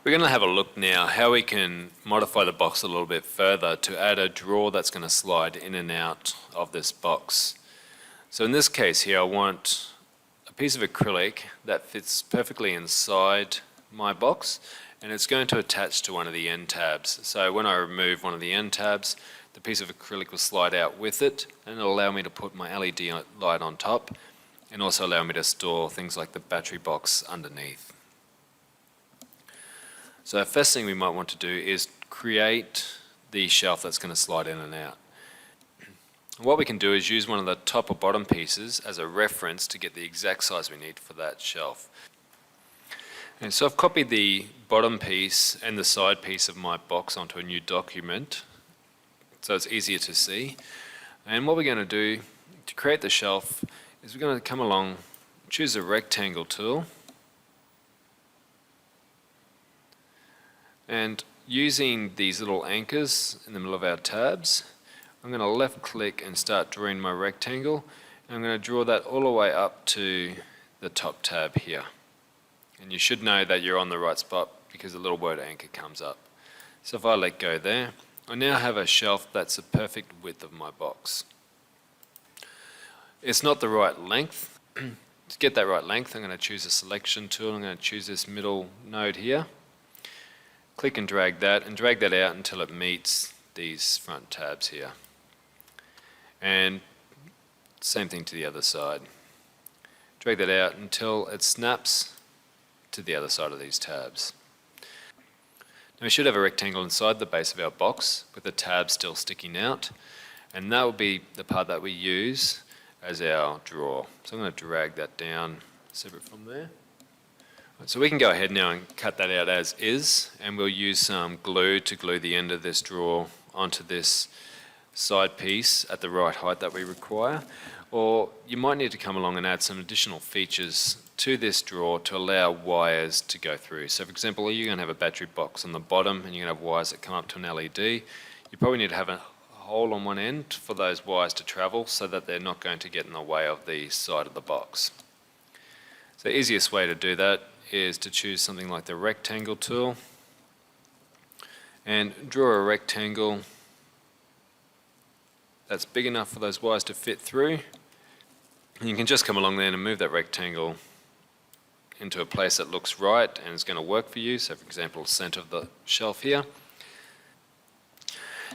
We're going to have a look now how we can modify the box a little bit further to add a drawer that's going to slide in and out of this box. So in this case here, I want a piece of acrylic that fits perfectly inside my box, and it's going to attach to one of the end tabs. So when I remove one of the end tabs, the piece of acrylic will slide out with it, and it'll allow me to put my LED light on top and also allow me to store things like the battery box underneath. So the first thing we might want to do is create the shelf that's going to slide in and out. What we can do is use one of the top or bottom pieces as a reference to get the exact size we need for that shelf. And so I've copied the bottom piece and the side piece of my box onto a new document so it's easier to see. And what we're going to do to create the shelf is we're going to come along, choose the rectangle tool, and using these little anchors in the middle of our tabs, I'm going to left click and start drawing my rectangle. And I'm going to draw that all the way up to the top tab here. And you should know that you're on the right spot because the little word anchor comes up. So if I let go there, I now have a shelf that's the perfect width of my box. It's not the right length. To get that right length, I'm going to choose a selection tool. I'm going to choose this middle node here. Click and drag that out until it meets these front tabs here. And same thing to the other side. Drag that out until it snaps to the other side of these tabs. Now we should have a rectangle inside the base of our box with the tab still sticking out, and that will be the part that we use as our drawer. So I'm going to drag that down separate from there. So we can go ahead now and cut that out as is, and we'll use some glue to glue the end of this drawer onto this side piece at the right height that we require. Or you might need to come along and add some additional features to this drawer to allow wires to go through. So for example, you're going to have a battery box on the bottom and you're going to have wires that come up to an LED. You probably need to have a hole on one end for those wires to travel so that they're not going to get in the way of the side of the box. So the easiest way to do that is to choose something like the rectangle tool and draw a rectangle that's big enough for those wires to fit through. And you can just come along there and move that rectangle into a place that looks right and is going to work for you. So for example, center of the shelf here.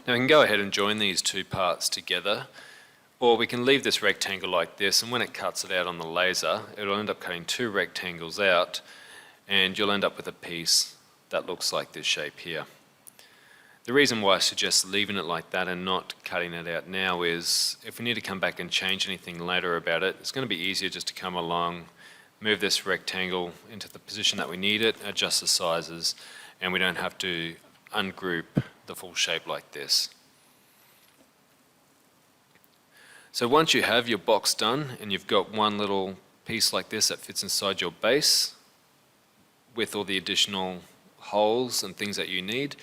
Now we can go ahead and join these two parts together, or we can leave this rectangle like this, and when it cuts it out on the laser, it'll end up cutting two rectangles out, and you'll end up with a piece that looks like this shape here. The reason why I suggest leaving it like that and not cutting it out now is if we need to come back and change anything later about it, it's going to be easier just to come along, move this rectangle into the position that we need it, adjust the sizes, and we don't have to ungroup the full shape like this. So once you have your box done and you've got one little piece like this that fits inside your base with all the additional holes and things that you need,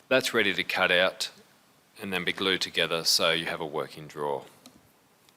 that's ready to cut out and then be glued together so you have a working drawer.